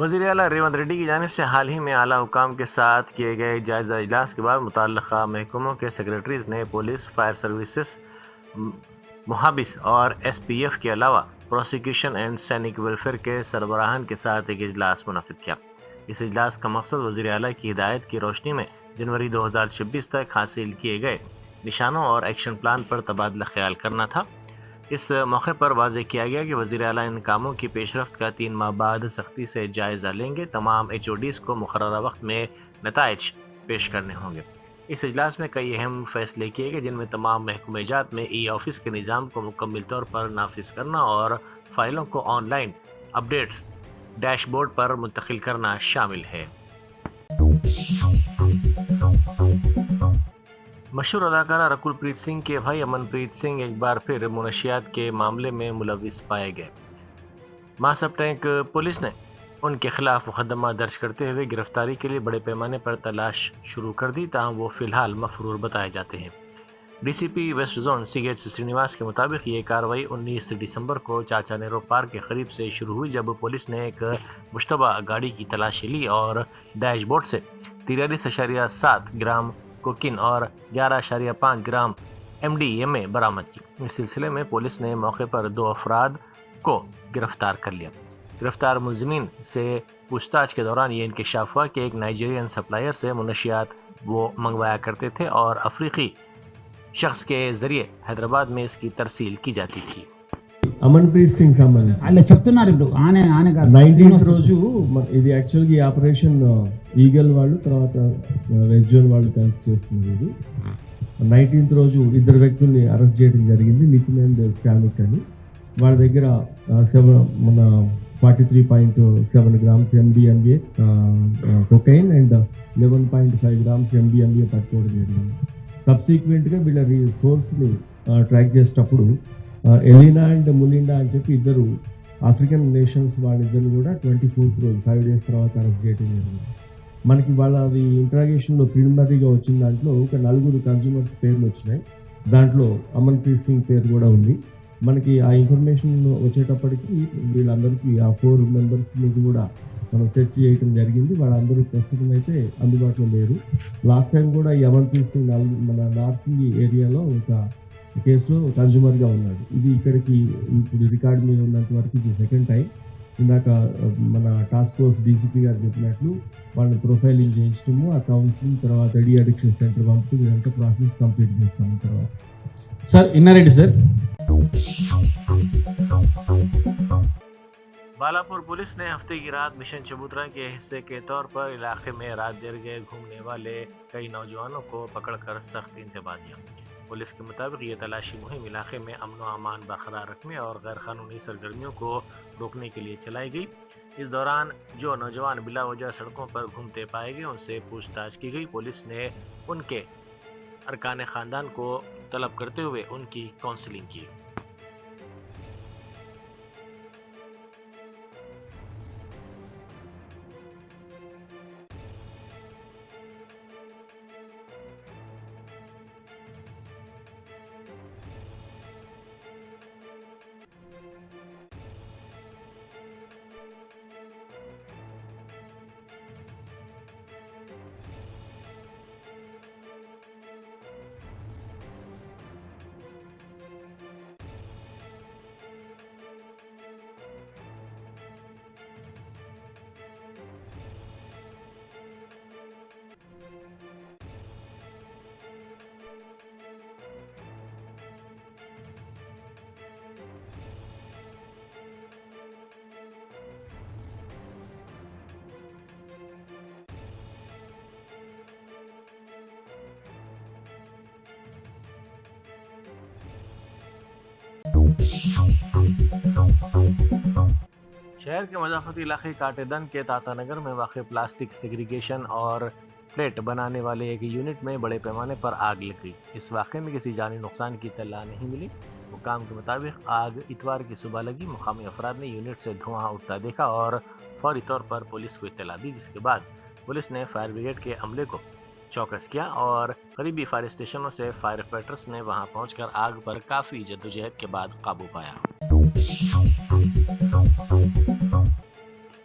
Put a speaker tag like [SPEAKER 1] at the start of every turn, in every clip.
[SPEAKER 1] وزیر اعلیٰ ریونت ریڈی کی جانب سے حال ہی میں اعلیٰ حکام کے ساتھ کیے گئے جائزہ اجلاس کے بعد متعلقہ محکموں کے سیکرٹریز نے پولیس، فائر سروسز، محابس اور ایس پی ایف کے علاوہ پروسیکیوشن اینڈ سینک ویلفیئر کے سربراہان کے ساتھ ایک اجلاس منعقد کیا۔ اس اجلاس کا مقصد وزیر اعلیٰ کی ہدایت کی روشنی میں جنوری 2026 تک حاصل کیے گئے نشانوں اور ایکشن پلان پر تبادلہ خیال کرنا تھا۔ اس موقع پر واضح کیا گیا کہ وزیر اعلیٰ ان کاموں کی پیش رفت کا 3 ماہ بعد سختی سے جائزہ لیں گے۔ تمام ایچ او ڈیز کو مقررہ وقت میں نتائج پیش کرنے ہوں گے۔ اس اجلاس میں کئی اہم فیصلے کیے گئے، جن میں تمام محکمہ جات میں ای آفس کے نظام کو مکمل طور پر نافذ کرنا اور فائلوں کو online updates dashboard پر منتقل کرنا شامل ہے۔ مشہور اداکارہ رکول پریت سنگھ کے بھائی امن پریت سنگھ ایک بار پھر منشیات کے معاملے میں ملوث پائے گئے۔ ماسب ٹینک پولیس نے ان کے خلاف مقدمہ درج کرتے ہوئے گرفتاری کے لیے بڑے پیمانے پر تلاش شروع کر دی، تاہم وہ فی الحال مفرور بتائے جاتے ہیں۔ D C P west zone C H Srinivas کے مطابق یہ کارروائی 19 دسمبر کو چاچا نیرو پارک کے قریب سے شروع ہوئی، جب پولیس نے ایک مشتبہ گاڑی کی تلاشی لی اور ڈیش بورڈ سے 43.7 گرام کوکین اور 11.5 گرام ایم ڈی ایم اے برآمد کی۔ اس سلسلے میں پولیس نے موقع پر 2 افراد کو گرفتار کر لیا۔ گرفتار ملزمین سے پوچھ تاچھ کے دوران یہ انکشاف ہوا کہ ایک نائجیرین سپلائر سے منشیات وہ منگوایا کرتے تھے اور افریقی شخص کے ذریعے حیدرآباد میں اس کی ترسیل کی جاتی تھی۔
[SPEAKER 2] అమన్ ప్రీత్ సింగ్ సంబంధించి
[SPEAKER 3] అలా చెప్తున్నారు ఇప్పుడు ఆనే
[SPEAKER 2] 19th రోజు ఇది యాక్చువల్గా ఈ ఆపరేషన్ ఈగల్ వాళ్ళు తర్వాత వెస్ట్ జోన్ వాళ్ళు కలిసి చేస్తున్నారు। ఇది 19th రోజు 2 వ్యక్తుల్ని అరెస్ట్ చేయడం జరిగింది, నితిన్ అండ్ శ్రామిక్ అని। వాళ్ళ దగ్గర 43.7 grams MDMA cocaine and 11.5 grams MDMA పట్టుకోవడం జరిగింది। సబ్సిక్వెంట్గా వీళ్ళ సోర్స్ని ట్రాక్ చేసేటప్పుడు ఎలినా అండ్ ములిండా అని చెప్పి 2 ఆఫ్రికన్ నేషన్స్ వాళ్ళిద్దరు కూడా 24th రోజు 5 days తర్వాత అరెస్ట్ చేయడం జరిగింది। మనకి వాళ్ళది ఇంట్రాగేషన్లో ప్రిలిమినరీగా వచ్చిన దాంట్లో ఒక 4 కన్స్యూమర్స్ పేర్లు వచ్చినాయి, దాంట్లో అమన్ ప్రీత్ సింగ్ పేరు కూడా ఉంది। మనకి ఆ ఇన్ఫర్మేషన్ వచ్చేటప్పటికి వీళ్ళందరికీ ఆ 4 మెంబర్స్ని కూడా మనం సెర్చ్ చేయడం జరిగింది। వాళ్ళందరూ ప్రస్తుతం అయితే అందుబాటులో లేరు। లాస్ట్ టైం కూడా ఈ అమన్ ప్రీత్ సింగ్ మన నార్సింగి ఏరియాలో ఒక కేసులో కన్జ్యూమర్గా ఉన్నాడు। ఇది ఇక్కడికి ఇప్పుడు రికార్డు మీద ఉన్నంత వరకు ఇది సెకండ్ టైం। ఇందాక మన టాస్క్ ఫోర్స్ డీసీపీ గారు చెప్పినట్లు వాళ్ళని ప్రొఫైలింగ్ చేయించడము, ఆ కౌన్సిలింగ్ తర్వాత డీ అడిక్షన్ సెంటర్ పంపుతూ ఇదంతా ప్రాసెస్ కంప్లీట్ చేస్తాము। తర్వాత
[SPEAKER 3] sir Inna Reddy sir
[SPEAKER 1] Balapur police نے ہفتے کی رات مشن چبوترا کے حصے کے طور پر علاقے میں رات دیر گئے گھومنے والے کئی نوجوانوں کو پکڑ کر سخت انتباہ دیا۔ پولیس کے مطابق یہ تلاشی مہم علاقے میں امن و امان برقرار رکھنے اور غیر قانونی سرگرمیوں کو روکنے کے لیے چلائی گئی۔ اس دوران جو نوجوان بلا وجہ سڑکوں پر گھومتے پائے گئے ان سے پوچھ تاچھ کی گئی۔ پولیس نے ان کے ارکان خاندان کو طلب کرتے ہوئے ان کی کاؤنسلنگ کی۔ شہر کے مضافاتی علاقے کاٹے دن کے تاتا نگر میں واقع پلاسٹک سیگریگیشن اور پلیٹ بنانے والے ایک یونٹ میں بڑے پیمانے پر آگ لگ گئی۔ اس واقعے میں کسی جانی نقصان کی اطلاع نہیں ملی۔ حکام کے مطابق آگ اتوار کی صبح لگی۔ مقامی افراد نے یونٹ سے دھواں اٹھتا دیکھا اور فوری طور پر پولیس کو اطلاع دی، جس کے بعد پولیس نے فائر بریگیڈ کے عملے کو چوکس کیا اور قریبی فائر اسٹیشنوں سے فائر فائٹرز نے وہاں پہنچ کر آگ پر کافی جدوجہد کے بعد قابو پایا۔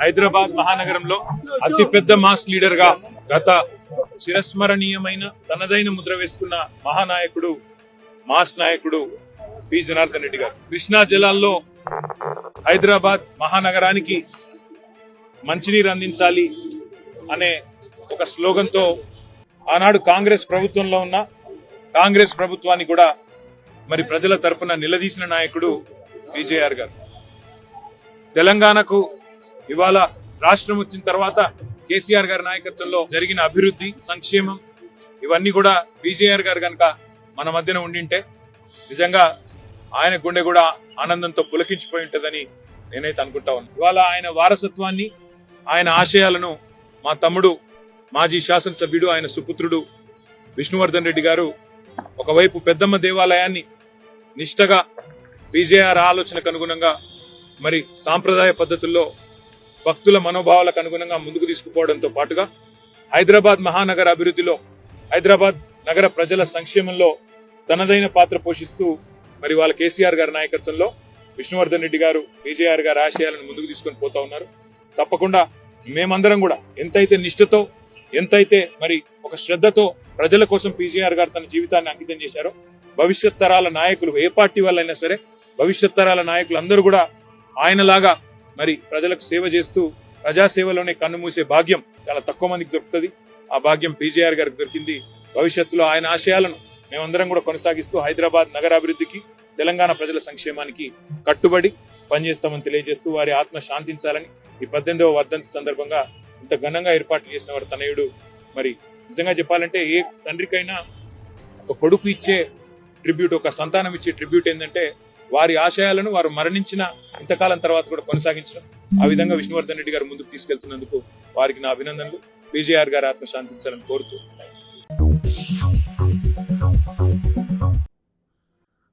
[SPEAKER 4] హైదరాబాద్ మహానగరంలో అతిపెద్ద మాస్ లీడర్ గా గత చిరస్మరణీయమైన తనదైన ముద్ర వేసుకున్న మహానాయకుడు మాస్ నాయకుడు పి జనార్దన్ రెడ్డి గారు కృష్ణా జలాల్లో హైదరాబాద్ మహానగరానికి మంచినీరు అందించాలి అనే ఒక స్లోగన్ తో ఆనాడు కాంగ్రెస్ ప్రభుత్వంలో ఉన్న కాంగ్రెస్ ప్రభుత్వాన్ని కూడా మరి ప్రజల తరపున నిలదీసిన నాయకుడు పీజేఆర్ గారు. తెలంగాణకు ఇవాళ రాష్ట్రం వచ్చిన తర్వాత కేసీఆర్ గారి నాయకత్వంలో జరిగిన అభివృద్ధి సంక్షేమం ఇవన్నీ కూడా పీజేఆర్ గారు కనుక మన మధ్యన ఉండింటే నిజంగా ఆయన గుండె కూడా ఆనందంతో పులకించిపోయి ఉంటుందని నేనైతే అనుకుంటా ఉన్నాను. ఇవాళ ఆయన వారసత్వాన్ని ఆయన ఆశయాలను మా తమ్ముడు మాజీ శాసనసభ్యుడు ఆయన సుపుత్రుడు విష్ణువర్ధన్ రెడ్డి గారు ఒకవైపు పెద్దమ్మ దేవాలయాన్ని నిష్టగా పీజేఆర్ ఆలోచనకు అనుగుణంగా మరి సాంప్రదాయ పద్ధతుల్లో భక్తుల మనోభావాలకు అనుగుణంగా ముందుకు తీసుకుపోవడంతో పాటుగా హైదరాబాద్ మహానగర అభివృద్ధిలో హైదరాబాద్ నగర ప్రజల సంక్షేమంలో తనదైన పాత్ర పోషిస్తూ మరి వాళ్ళ కేసీఆర్ గారి నాయకత్వంలో విష్ణువర్ధన్ రెడ్డి గారు పీజేఆర్ గారి ఆశయాలను ముందుకు తీసుకొని పోతా ఉన్నారు. తప్పకుండా మేమందరం కూడా ఎంతైతే నిష్ఠతో ఎంతైతే మరి ఒక శ్రద్ధతో ప్రజల కోసం పీజేఆర్ గారు తన జీవితాన్ని అంకితం చేశారో భవిష్యత్ తరాల నాయకులు ఏ పార్టీ వాళ్ళైనా సరే భవిష్యత్ తరాల నాయకులు అందరూ కూడా ఆయనలాగా మరి ప్రజలకు సేవ చేస్తూ ప్రజాసేవలోనే కన్ను మూసే భాగ్యం చాలా తక్కువ మందికి దొరుకుతుంది. ఆ భాగ్యం పీజేఆర్ గారికి దొరికింది. భవిష్యత్తులో ఆయన ఆశయాలను మేమందరం కూడా కొనసాగిస్తూ హైదరాబాద్ నగరాభివృద్ధికి తెలంగాణ ప్రజల సంక్షేమానికి కట్టుబడి పనిచేస్తామని తెలియజేస్తూ వారి ఆత్మ శాంతించాలని ఈ 18వ వర్ధంతి సందర్భంగా ఇంత ఘనంగా ఏర్పాట్లు చేసిన వారి తనయుడు మరి నిజంగా చెప్పాలంటే ఏ తండ్రికైనా ఒక కొడుకు ఇచ్చే ట్రిబ్యూట్ ఒక సంతానం ఇచ్చే ట్రిబ్యూట్ ఏంటంటే వారి ఆశయాలను వారు మరణించిన ఇంతకాలం తర్వాత కూడా కొనసాగించడం. ఆ విధంగా విష్ణువర్ధన్ రెడ్డి గారు ముందుకు తీసుకెళ్తున్నందుకు వారికి నా అభినందనలు. పీజేఆర్ గారి ఆత్మ శాంతించాలని కోరుతూ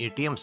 [SPEAKER 1] ATMs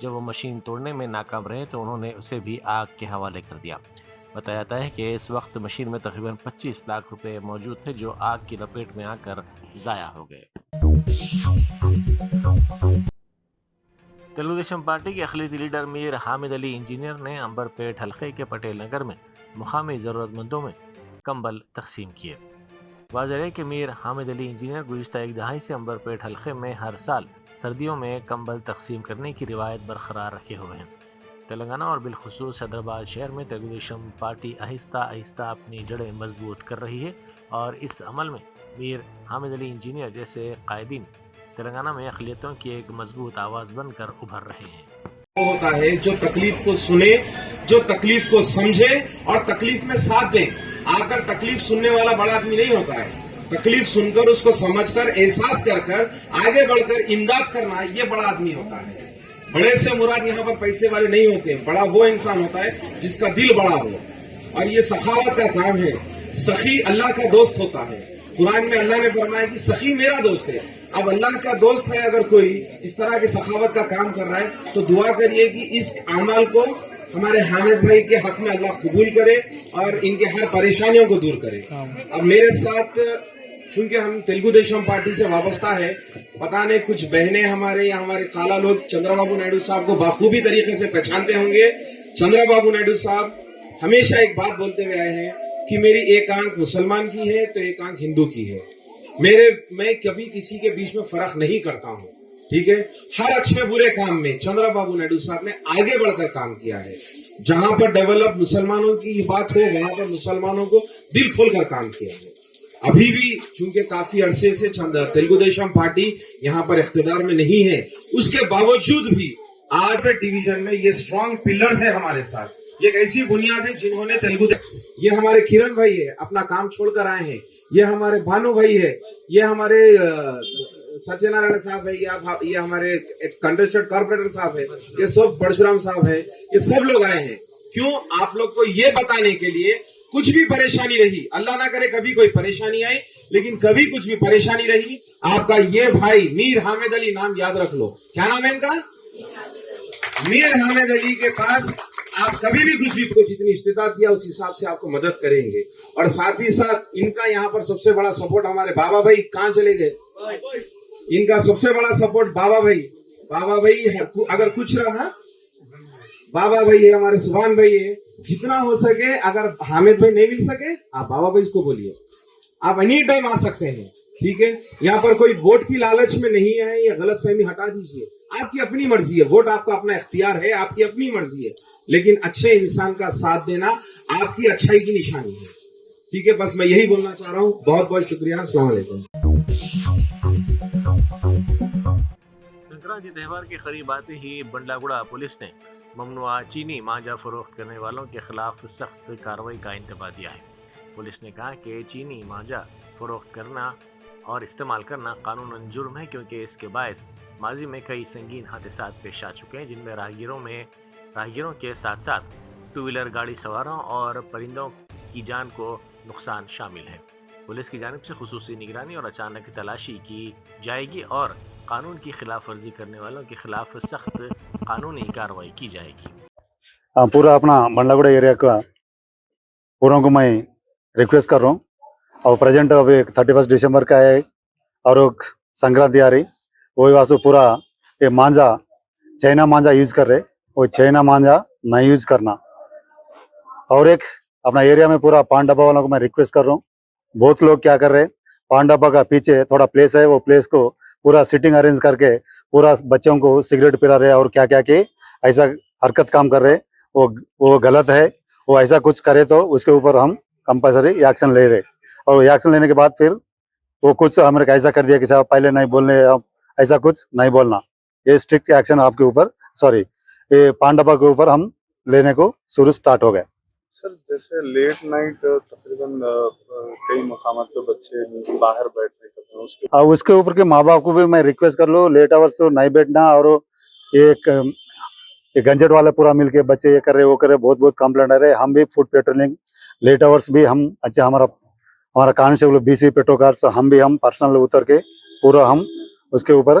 [SPEAKER 1] جب وہ مشین توڑنے میں ناکام رہے تو انہوں نے اسے بھی آگ کے حوالے کر دیا۔ بتایا جاتا ہے کہ اس وقت مشین میں تقریباً 25 لاکھ روپے موجود تھے جو آگ کی لپیٹ میں آ کر ضائع ہو گئے۔ تلگو دیشم پارٹی کے اقلیتی لیڈر میر حامد علی انجینئر نے عنبر پیٹ حلقے کے پٹیل نگر میں مقامی ضرورت مندوں میں کمبل تقسیم کیے۔ واضح ہے کہ میر حامد علی انجینئر گزشتہ ایک دہائی سے عنبر پیٹ حلقے میں ہر سال سردیوں میں کمبل تقسیم کرنے کی روایت برقرار رکھے ہوئے ہیں۔ تلنگانہ اور بالخصوص حیدرآباد شہر میں تلگو دیشم پارٹی آہستہ آہستہ اپنی جڑیں مضبوط کر رہی ہے اور اس عمل میں میر حامد علی انجینئر جیسے قائدین تلنگانہ میں اقلیتوں کی ایک مضبوط آواز بن کر ابھر رہے ہیں۔
[SPEAKER 5] ہوتا ہے جو تکلیف کو سنے، جو تکلیف کو سمجھے اور تکلیف میں ساتھ دے۔ آ کر تکلیف سننے والا بڑا آدمی نہیں ہوتا ہے، تکلیف سن کر اس کو سمجھ کر احساس کر کر آگے بڑھ کر امداد کرنا یہ بڑا آدمی ہوتا ہے۔ بڑے سے مراد یہاں پر پیسے والے نہیں ہوتے، بڑا وہ انسان ہوتا ہے جس کا دل بڑا ہو، اور یہ سخاوت کا کام ہے۔ سخی اللہ کا دوست ہوتا ہے۔ قرآن میں اللہ نے فرمایا کہ سخی میرا دوست ہے۔ اب اللہ کا دوست ہے اگر کوئی اس طرح کی سخاوت کا کام کر رہا ہے تو دعا کریے کہ اس اعمال کو ہمارے حامد بھائی کے حق میں اللہ قبول کرے اور ان کے ہر پریشانیوں کو دور کرے۔ اب میرے ساتھ چونکہ ہم تلگو دیشم پارٹی سے وابستہ ہے، پتہ نہیں کچھ بہنیں ہمارے یا ہمارے خالہ لوگ چندرا بابو نائیڈو صاحب کو بخوبی طریقے سے پہچانتے ہوں گے۔ چندرا بابو نائیڈو صاحب ہمیشہ ایک بات بولتے ہوئے آئے ہیں کہ میری ایک آنکھ مسلمان کی ہے تو ایک آنکھ ہندو کی ہے۔ میں کبھی کسی کے بیچ میں فرق نہیں کرتا ہوں، ٹھیک ہے۔ ہر اچھے برے کام میں چندرا بابو نائیڈو صاحب نے آگے بڑھ کر کام کیا ہے۔ جہاں پر ڈیولپ مسلمانوں کی بات ہو وہاں پر مسلمانوں کو دل کھول کر کام کیا ہے۔ ابھی بھی چونکہ کافی عرصے سے تلگو دیشم پارٹی یہاں پر اقتدار میں نہیں ہے، اس کے باوجود بھی آج ٹی ویژن میں یہ اسٹرانگ پلرز ہیں ہمارے ساتھ۔ یہ ایک ایسی بنیاد ہے جنہوں نے یہ ہمارے کرن بھائی ہے اپنا کام چھوڑ کر آئے ہیں، یہ ہمارے بھانو بھائی ہے، یہ ہمارے ستیہ نارائن صاحب ہے، یہ ہمارے کنٹسٹڈ کارپوریٹر صاحب ہے، یہ سب پرشورام صاحب ہے، یہ سب لوگ آئے ہیں۔ کیوں؟ آپ لوگ کو یہ بتانے کے لیے کچھ بھی پریشانی رہی، اللہ نہ کرے کبھی کوئی پریشانی آئی، لیکن کبھی کچھ بھی پریشانی رہی، آپ کا یہ بھائی میر حامد علی نام یاد رکھ لو۔ کیا نام ہے ان کا؟ میر حامد علی کے پاس آپ کبھی بھی کچھ بھی جتنی استطاعت دیا اس حساب سے آپ کو مدد کریں گے۔ اور ساتھ ہی ساتھ ان کا یہاں پر سب سے بڑا سپورٹ ہمارے بابا بھائی کہاں چلے گئے، ان کا سب سے بڑا سپورٹ بابا بھائی اگر کچھ رہا، بابا بھائی ہے، ہمارے سبحان بھائی ہے، جتنا ہو سکے اگر حامد بھائی نہیں مل سکے آپ بابا بھائی کو بولیے، آپ اینی ٹائم آ سکتے ہیں، ٹھیک ہے۔ یہاں پر کوئی ووٹ کی لالچ میں نہیں ہے، یہ غلط فہمی ہٹا دیجیے، آپ کی اپنی مرضی ہے، ووٹ آپ کا اپنا اختیار ہے، آپ کی اپنی مرضی ہے، لیکن اچھے انسان کا ساتھ دینا آپ کی اچھائی کی نشانی ہے، ٹھیک ہے۔ بس میں یہی بولنا چاہ رہا ہوں، بہت بہت شکریہ، السلام علیکم۔
[SPEAKER 1] سنکرانتی تہوار کے قریب آتے ہی بنڈلاگڑا پولیس نے ممنوعہ چینی مانجا فروخت کرنے والوں کے خلاف سخت کارروائی کا انتباہ دیا ہے۔ پولیس نے کہا کہ چینی مانجا فروخت کرنا اور استعمال کرنا قانوناً جرم ہے، کیونکہ اس کے باعث ماضی میں کئی سنگین حادثات پیش آ چکے ہیں، جن میں راہگیروں کے ساتھ ساتھ ٹو ویلر گاڑی سواروں اور پرندوں کی جان کو نقصان شامل ہے۔ پولیس کی جانب سے خصوصی نگرانی اور اچانک تلاشی کی جائے گی اور قانون کی خلاف ورزی کرنے والوں کے خلاف سخت قانونی کارروائی کی جائے گی۔
[SPEAKER 6] پورا اپنا بنڈلاگڑا ایریا کا پوروں کو میں ریکویسٹ کر رہا ہوں، اور پریزنٹ ابھی 31 دسمبر کا ہے اور سنکرانتی آ رہی، وہی واسطے پورا یہ مانجا چائنا مانجا یوز کر رہے، وہ چائنا مانجا نہیں یوز کرنا۔ اور ایک اپنا ایریا میں پورا پان ڈبا والوں کو میں ریکویسٹ کر رہا ہوں، بہت لوگ کیا کر رہے، پان ڈبا کا پیچھے تھوڑا پلیس ہے، وہ پلیس کو پورا سیٹنگ ارینج کر کے پورا بچوں کو سگریٹ پلا رہے اور کیا کیا کہ ایسا حرکت کام کر رہے، وہ غلط ہے۔ وہ ایسا کچھ کرے تو اس کے اوپر ہم کمپلسری ایکشن لے رہے، اور ایکشن لینے کے بعد پھر وہ کچھ ہمیں ایسا کر دیا کہ صاحب پہلے نہیں بولنے، ایسا کچھ نہیں بولنا، یہ اسٹرکٹ ایکشن آپ کے اوپر یہ پان ڈبا کے اوپر ہم لینے کو شروع اسٹارٹ ہو گئے۔
[SPEAKER 7] سر جیسے لیٹ نائٹ تقریباً کئی مقامات پہ بچے باہر بیٹھنے کرتے ہیں،
[SPEAKER 6] اس کے اوپر کے ماں باپ کو بھی میں ریکویسٹ کر لوں، لیٹ آورس نہیں بیٹھنا، اور ایک گنجٹ والے پورا مل کے بچے یہ کر رہے وہ کر رہے، بہت کمپلینٹ آ رہے۔ ہم بھی فوڈ پیٹرولنگ لیٹ آورس بھی ہم اچھا ہمارا کانسٹیبل BC پیٹرو کارس ہم پرسنل اتر کے پورا ہم اس کے اوپر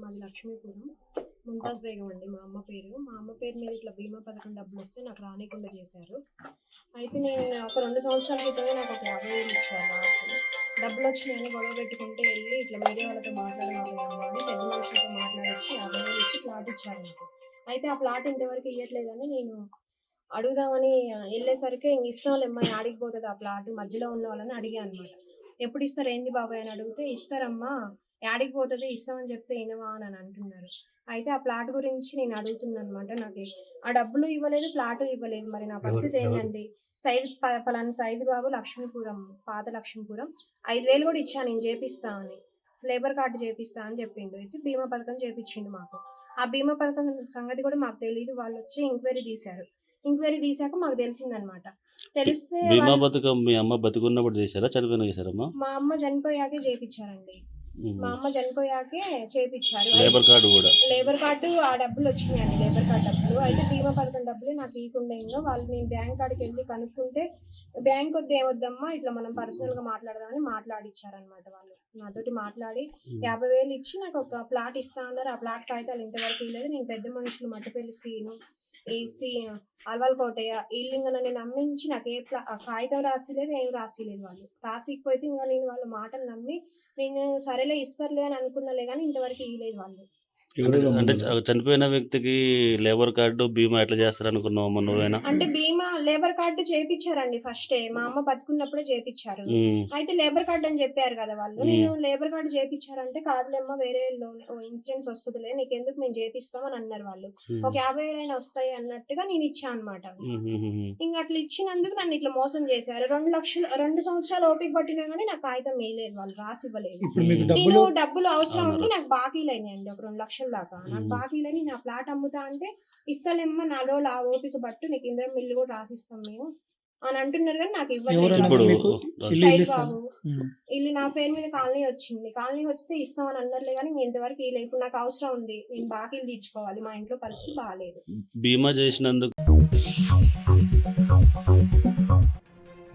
[SPEAKER 8] మాది లక్ష్మీపురం ముంతాజ్ బేగం అండి మా అమ్మ పేరు మీద ఇట్లా బీమా పథకం డబ్బులు వస్తే నాకు రానికుండా చేశారు. అయితే నేను ఒక 2 సంవత్సరాల క్రితమే నాకు ఒక 50,000 ఇచ్చారు లాస్ట్. డబ్బులు వచ్చినాయని గొడవ పెట్టుకుంటే వెళ్ళి ఇట్లా మీడియా వాళ్ళతో మాట్లాడగలిగాము అని పెద్ద మనుషులతో మాట్లాడించి 50,000 ఇచ్చి ప్లాట్ ఇచ్చారు నాకు. అయితే ఆ ప్లాట్ ఇంతవరకు ఇవ్వట్లేదని నేను అడుగుదామని వెళ్ళేసరికి ఇంక ఇస్తాంలేమ్మా ఆడిగిపోతుంది ఆ ప్లాట్ మధ్యలో ఉన్న వాళ్ళని అడిగా అనమాట. ఎప్పుడు ఇస్తారు ఏంది బాబాయ్ అని అడిగితే ఇస్తారమ్మా యాడికి పోతుంది ఇస్తామని చెప్తే వినవా అని అంటున్నారు. అయితే ఆ ప్లాట్ గురించి నేను అడుగుతున్నాను అనమాట. నాకు ఆ డబ్బులు ఇవ్వలేదు, ప్లాట్ ఇవ్వలేదు, మరి నా పరిస్థితి ఏంటండి? పలానా సైద్ బాబు లక్ష్మీపురం, పాత లక్ష్మీపురం 5,000 కూడా ఇచ్చాను నేను చేపిస్తా అని, లేబర్ కార్డు చేపిస్తా అని చెప్పిండు. అయితే బీమా పథకం చేపించిండు మాకు. ఆ బీమా పథకం సంగతి కూడా మాకు తెలియదు. వాళ్ళు వచ్చి ఎంక్వైరీ తీశాక మాకు తెలిసిందనమాట. తెలిస్తే
[SPEAKER 9] బీమా పథకం మీ అమ్మ బతికున్నప్పుడు చేశారా, చనిపోయినా చేశారమ్మా?
[SPEAKER 8] మా అమ్మ చనిపోయాకే చేపించారండి. మా అమ్మ చనిపోయాకే చేపించారు. లేబర్ కార్డు ఆ డబ్బులు వచ్చినాయండి, లేబర్ కార్డు డబ్బులు. అయితే బీమా పథకం డబ్బులు నాకు ఇవ్వకుండా ఇంకా వాళ్ళు నేను బ్యాంక్ కాడికి వెళ్ళి కనుక్కుంటే బ్యాంక్ వద్ద ఏమొద్దమ్మా ఇట్లా మనం పర్సనల్గా మాట్లాడదామని మాట్లాడిచ్చారనమాట. వాళ్ళు నాతోటి మాట్లాడి 50,000 ఇచ్చి నాకు ఒక ప్లాట్ ఇస్తా అన్నారు. ఆ ప్లాట్ కాగితాలు ఇంతవరకు ఇవ్వలేదు. నేను పెద్ద మనుషులు మట్టపల్లి అల్వాల్ కోటయ్య వీళ్ళు నన్ను నమ్మించి నాకు కాగితం రాసిలేదు, ఏం రాసిలేదు. వాళ్ళు రాసికపోతే ఇంకా నేను వాళ్ళ మాటలు నమ్మి నేను సరేలే ఇస్తారులే అని అనుకున్నాలే కానీ ఇంతవరకు ఇవ్వలేదు వాళ్ళు.
[SPEAKER 9] అంటే చనిపోయిన వ్యక్తికి లేబర్ కార్డు బీమా ఎట్లా చేస్తారు అనుకున్నావు నువ్వేనా?
[SPEAKER 8] అంటే బీమా లేబర్ కార్డు చేపించారండి ఫస్టే, మా అమ్మ బతుకున్నప్పుడే చేపించారు. అయితే లేబర్ కార్డు అని చెప్పారు కదా వాళ్ళు. నేను లేబర్ కార్డు చేపించారంటే కాదులేమ్మా వేరే ఇన్సూరెన్స్ వస్తుందిలే నీకెందుకు మేము చేపిస్తామని అన్నారు వాళ్ళు. ఒక 50,000 అయినా వస్తాయి అన్నట్టుగా నేను ఇచ్చా అనమాట. ఇంకా అట్లా ఇచ్చినందుకు నన్ను ఇట్లా మోసం చేశారు. 2 సంవత్సరాలు ఓపిక పట్టినా కానీ నాకు కాగితం వేయలేదు, వాళ్ళు రాసి ఇవ్వలేదు. నేను డబ్బులు అవసరం ఉంటే నాకు బాకీలు అయినాయండి ఒక 2 లక్షల దాకా. నాకు బాకీలని నా ప్లాట్ అమ్ముతా అంటే ఇస్తాలేమ్మా 4 రోజులు ఆ ఓపిక పట్టు నీకు ఇంద్రం మిల్లు కూడా రాసిస్తాం మేము అని అంటున్నారు. కానీ నాకు ఇవ్వలేదు. సైడ్ బాబు ఇల్లు నా పేరు మీద కాలనీ వచ్చింది, కాలనీ వస్తే ఇస్తామని అన్నారులే కానీ ఇంతవరకు ఇలా. ఇప్పుడు నాకు అవసరం ఉంది, నేను బాకీలు తీర్చుకోవాలి, మా ఇంట్లో పరిస్థితి బాగాలేదు.
[SPEAKER 9] బీమా చేసినందుకు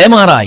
[SPEAKER 10] MRI,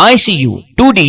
[SPEAKER 10] ICU, 2D